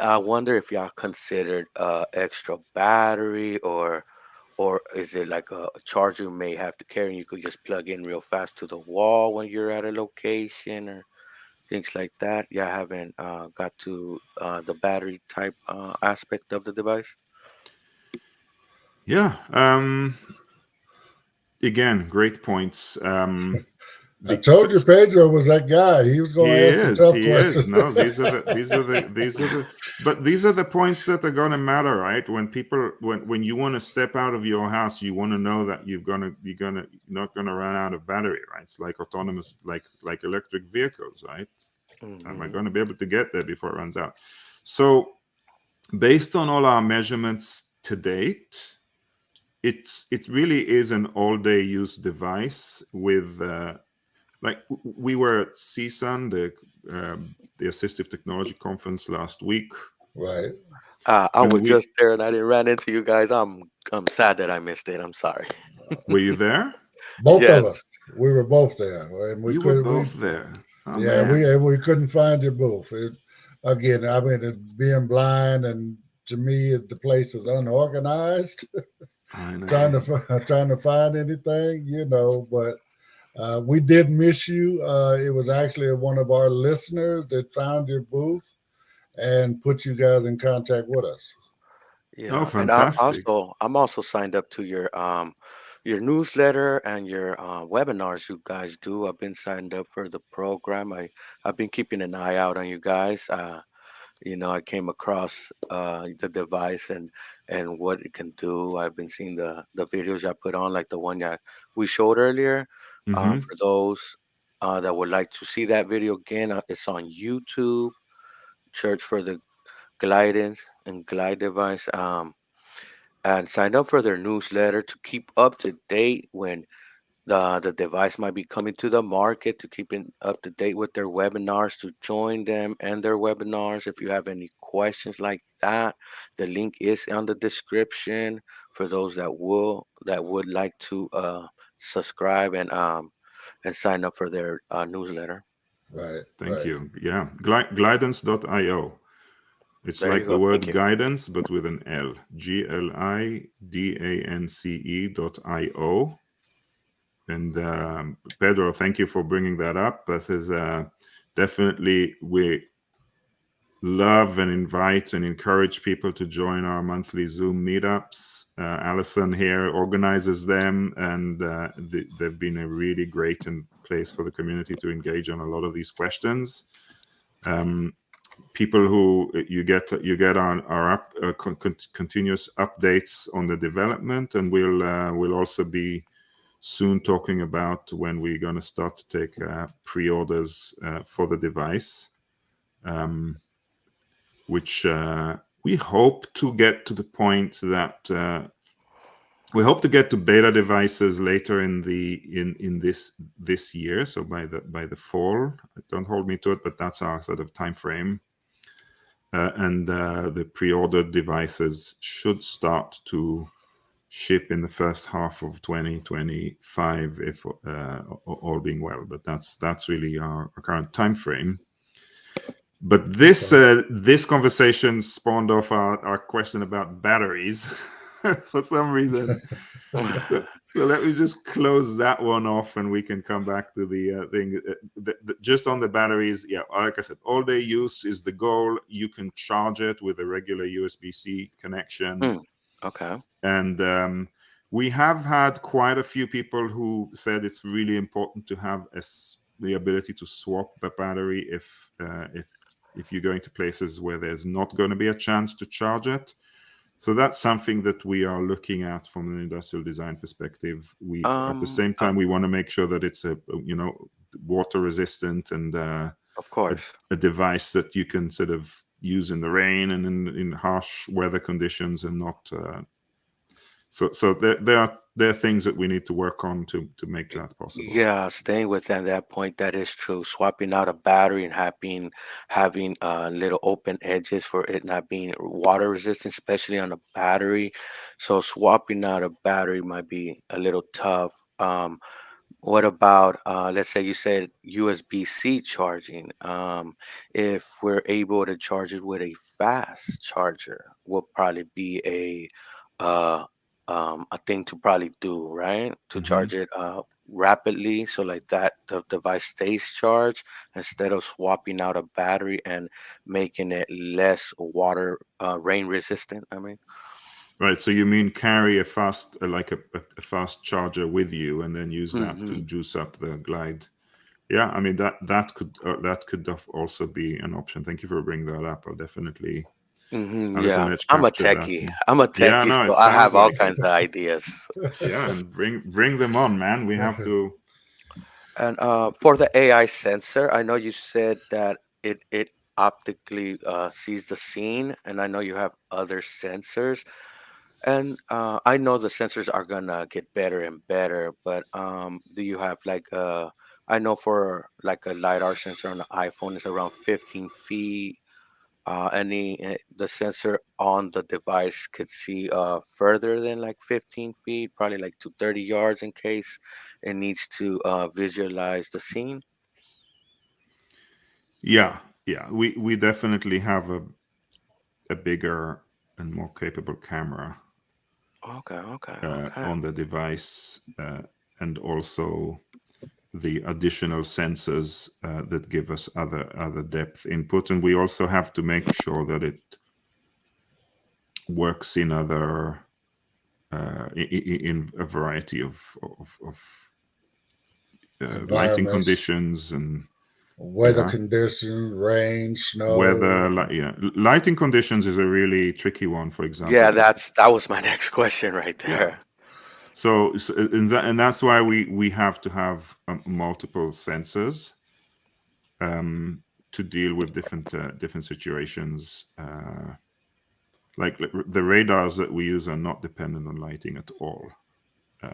E: I wonder if y'all considered extra battery, or is it like a charger you may have to carry and you could just plug in real fast to the wall when you're at a location or things like that? Y'all haven't got to the battery type aspect of the device?
D: Yeah. Again, great points.
C: I told you Pedro was that guy. He was going to ask the tough questions.
D: No, these are the points that are going to matter, right? When people, when you want to step out of your house, you want to know that you're not gonna run out of battery, right? It's like autonomous, like electric vehicles, right? Am I going to be able to get there before it runs out? So, based on all our measurements to date, it really is an all-day use device with. Like we were at CSUN, the Assistive Technology Conference last week.
C: Right.
E: I was just there and I didn't run into you guys. I'm sad that I missed it. I'm sorry.
D: Were you there?
C: Both of us. We were both there, and we
D: were both there. Oh,
C: yeah,
D: man.
C: we couldn't find your booth. Again, I mean, being blind, and to me, the place is unorganized.
D: I know.
C: trying to find anything, but we did miss you. It was actually one of our listeners that found your booth and put you guys in contact with us.
D: Oh,
E: Yeah, and
D: fantastic.
E: I'm also signed up to your newsletter and your webinars you guys do. I've been signed up for the program. I've been keeping an eye out on you guys. I came across the device and what it can do. I've been seeing the videos I put on, like the one that we showed earlier.
D: Hmm.
E: For those that would like to see that video again, it's on YouTube. Search for the Glidance and Glide device. And sign up for their newsletter to keep up to date when the device might be coming to the market, to keep in up to date with their webinars, to join them and their webinars. If you have any questions like that, the link is on the description for those that would like to subscribe and sign up for their newsletter.
C: Right,
D: Thank
C: right.
D: you. Yeah. Glidance.io. It's
E: There you
D: like the
E: go. Thank
D: word
E: you.
D: guidance, but with an L. GLIDANCE.io. And Pedro, thank you for bringing that up. That is definitely, we love and invite and encourage people to join our monthly Zoom meetups. Allison here organizes them, and they've been a really great place for the community to engage on a lot of these questions. People who you get our continuous updates on the development, and we'll also be soon talking about when we're going to start to take pre-orders for the device, which we hope to get to the point that we hope to get to beta devices later in this year, so by the fall. Don't hold me to it, but that's our sort of time frame. And the pre-ordered devices should start to ship in the first half of 2025, if all being well. But that's really our current time frame. But this conversation spawned off our question about batteries for some reason. So let me just close that one off, and we can come back to the thing. Just on the batteries, yeah, like I said, all-day use is the goal. You can charge it with a regular USB-C connection.
E: Okay.
D: And we have had quite a few people who said it's really important to have the ability to swap the battery if you're going to places where there's not going to be a chance to charge it. So that's something that we are looking at from an industrial design perspective. We at the same time we want to make sure that it's a water resistant and
E: of course
D: a device that you can sort of use in the rain and in harsh weather conditions, and not so there are things that we need to work on to make that possible.
E: Yeah, staying within that point, that is true. Swapping out a battery and having little open edges for it not being water resistant, especially on a battery. So swapping out a battery might be a little tough. What about, let's say you said USB-C charging? If we're able to charge it with a fast charger, will probably be uh, a thing to probably do, right? To
D: Mm-hmm.
E: charge it rapidly, so like that the device stays charged instead of swapping out a battery and making it less water rain resistant. I mean,
D: Right. So you mean carry a fast, like a fast charger with you, and then use that to
E: hmm
D: juice up the Glide? Yeah, I mean that could also be an option. Thank you for bringing that up. I'll definitely, Alison,
E: yeah,
D: let's
E: I'm a
D: capture that.
E: techie. I'm a
D: Yeah,
E: techie,
D: no,
E: so
D: it
E: I have
D: sounds
E: all
D: like it.
E: kinds of ideas.
D: Yeah, and bring them on, man. We have to.
E: And for the AI sensor, I know you said that it optically sees the scene, and I know you have other sensors, and I know the sensors are gonna get better and better. But do you have like I know for like a lidar sensor on the iPhone is around 15 feet. The sensor on the device could see further than like 15 feet, probably like to 30 yards in case it needs to visualize the scene.
D: Yeah, yeah. We definitely have a bigger and more capable camera.
E: Okay.
D: on the device, and also the additional sensors that give us other depth input. And we also have to make sure that it works in other in a variety of lighting
C: Environments,
D: conditions and
C: weather conditions, rain,
D: weather.
C: snow.
D: Lighting conditions is a really tricky one. For example,
E: Yeah, that was my next question right there.
D: yeah. So and that's why we have to have multiple sensors to deal with different situations. Like the radars that we use are not dependent on lighting at all.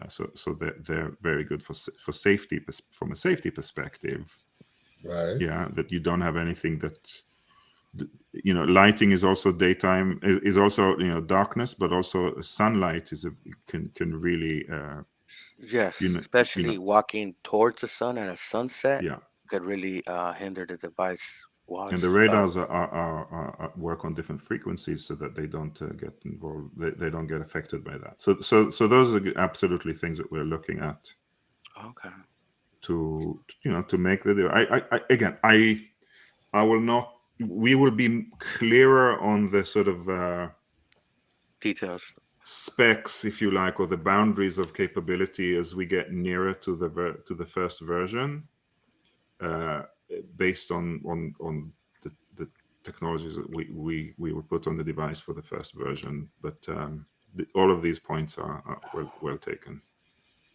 D: So they're very good for safety, from a safety perspective.
C: Right.
D: Yeah, that you don't have anything that, lighting is also daytime, is also darkness, but also sunlight can really
E: Yes,
D: you
E: especially
D: know
E: walking towards the sun at a sunset
D: yeah.
E: could really hinder the device while
D: And the
E: it's
D: radars work on different frequencies so that they don't get involved. They don't get affected by that. So those are absolutely things that we're looking at.
E: Okay.
D: To make I will not. We will be clearer on the sort of
E: Details.
D: specs, if you like, or the boundaries of capability as we get nearer to the first version, based on the technologies that we will put on the device for the first version. But all of these points are well taken.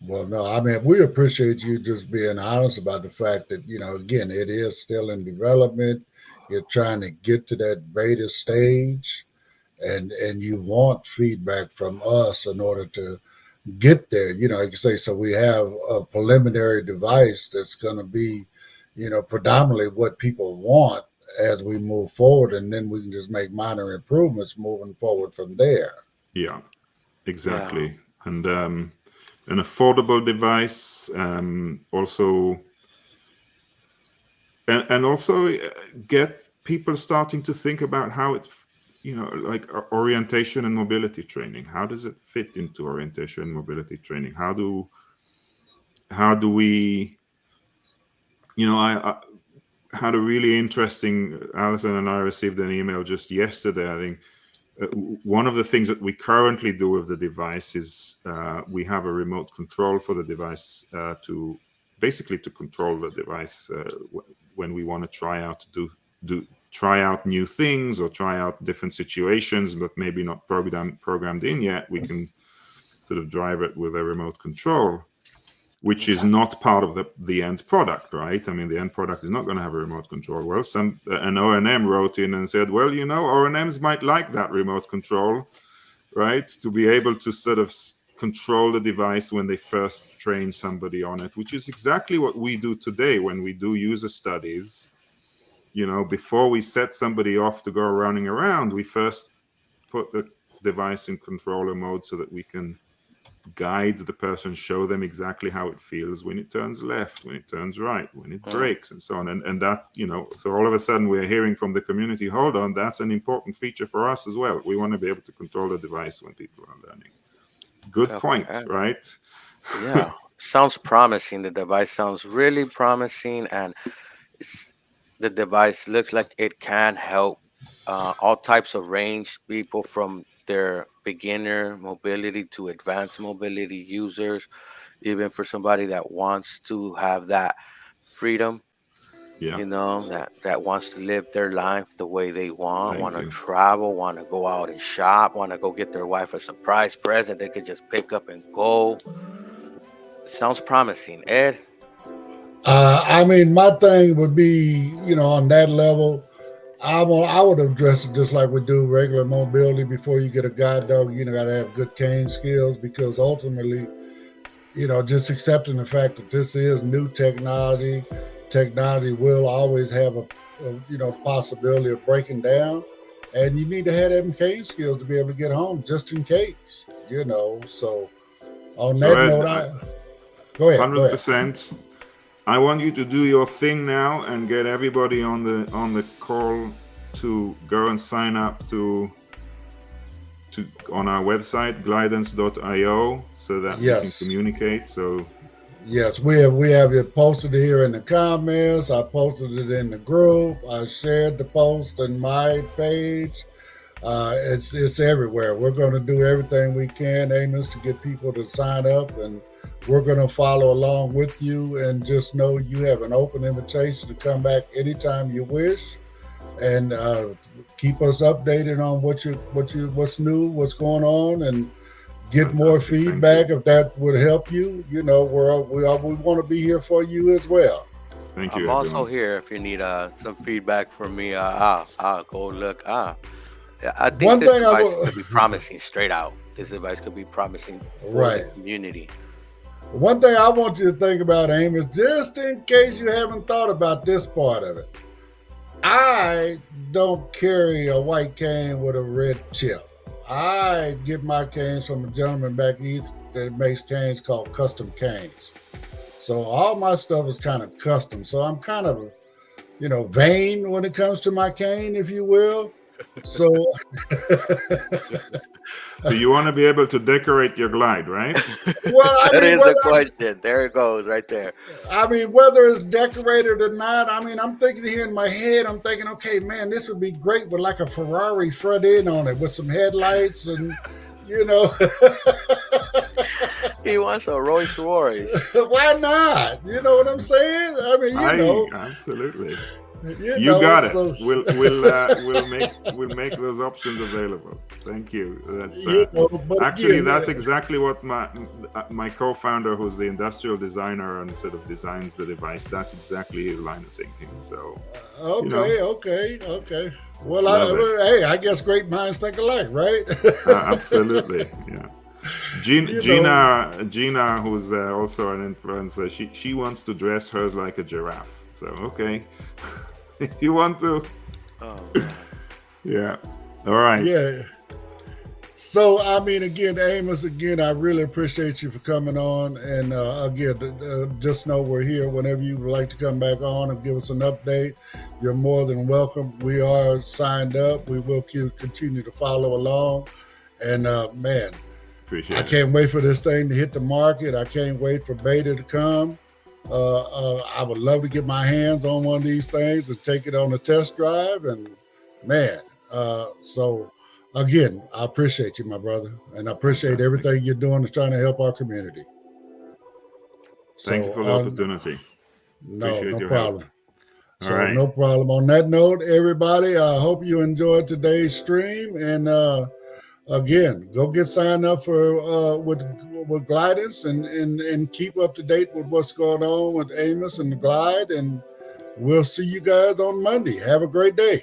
C: Well, no, I mean, we appreciate you just being honest about the fact that, again, it is still in development. You're trying to get to that beta stage, and you want feedback from us in order to get there. Like you say, so we have a preliminary device that's going to be, predominantly what people want as we move forward, and then we can just make minor improvements moving forward from there.
D: Yeah, exactly. And an affordable device, also, and also get people starting to think about how it, like orientation and mobility training. How does it fit into orientation and mobility training? How do we, I had a really interesting, Alison and I received an email just yesterday, I think. One of the things that we currently do with the device is we have a remote control for the device to basically to control the device when we want to try out new things or try out different situations, but maybe not programmed in yet. We can sort of drive it with a remote control, which is not part of the end product, right? I mean, the end product is not going to have a remote control. Well, an O&M wrote in and said, well, O&Ms might like that remote control, right? To be able to sort of control the device when they first train somebody on it, which is exactly what we do today when we do user studies. Before we set somebody off to go running around, we first put the device in controller mode so that we can guide the person, show them exactly how it feels when it turns left, when it turns right, when it brakes, and so on. And that, so all of a sudden we're hearing from the community, hold on, that's an important feature for us as well. We want to be able to control the device when people are learning. Good point, right?
E: Yeah, sounds promising. The device sounds really promising, and the device looks like it can help all types of range people, from their beginner mobility to advanced mobility users, even for somebody that wants to have that freedom,
D: Yeah.
E: that wants to live their life the way they want
D: Thank
E: to
D: you.
E: travel, want to go out and shop, want to go get their wife a surprise present they could just pick up and go. It sounds promising, Ed.
C: I mean, my thing would be, on that level, I would address it just like we do regular mobility. Before you get a guide dog, got to have good cane skills, because ultimately, just accepting the fact that this is new technology. Technology will always have a possibility of breaking down, and you need to have them cane skills to be able to get home just in case. So on
D: So
C: that
D: Ed,
C: note, go ahead.
D: 100%. I want you to do your thing now and get everybody on the call to go and sign up to on our website glidance.io so that we can communicate. So
C: yes, we have it posted here in the comments. I posted it in the group. I shared the post on my page. It's everywhere. We're going to do everything we can, Amos, to get people to sign up, and we're going to follow along with you. And just know you have an open invitation to come back anytime you wish, and keep us updated on what's new, what's going on, and get more feedback if that would help you. You know, we want to be here for you as well.
D: Thank you.
E: I'm also here if you need some feedback from me. I'll go look. I think this device could be promising straight out. This device could be promising for the community.
C: One thing I want you to think about, Amos, just in case you haven't thought about this part of it. I don't carry a white cane with a red tip. I get my canes from a gentleman back east that makes canes called custom canes. So all my stuff is kind of custom. So I'm kind of, vain when it comes to my cane, if you will. So
D: do you want to be able to decorate your glide, right?
C: Well,
E: that is the question. There it goes, right there.
C: I mean, whether it's decorated or not, I'm thinking here in my head, I'm thinking, okay, man, this would be great with like a Ferrari front end on it with some headlights and,
E: He wants a Rolls Royce.
C: Why not? You know what I'm saying?
D: Absolutely. You got it. So, we'll make those options available. Thank you. That's that's exactly what my co-founder, who's the industrial designer and sort of designs the device, that's exactly his line of thinking. So
C: okay. Well, I guess great minds think alike, right?
D: Absolutely. Yeah. Gina, who's also an influencer, she wants to dress hers like a giraffe. So okay. If you want to. Yeah. All right.
C: Yeah. So, again, Amos, I really appreciate you for coming on. And again, just know we're here whenever you would like to come back on and give us an update. You're more than welcome. We are signed up. We will continue to follow along. And man, I can't wait for this thing to hit the market. I can't wait for beta to come. I would love to get my hands on one of these things and take it on a test drive. And man, so again, I appreciate you, my brother, and I appreciate everything you're doing to trying to help our community.
D: Thank you for the opportunity.
C: No problem. No problem. On that note, everybody, I hope you enjoyed today's stream. And again, go get signed up for with Glidance and keep up to date with what's going on with Amos and the Glide. And we'll see you guys on Monday. Have a great day.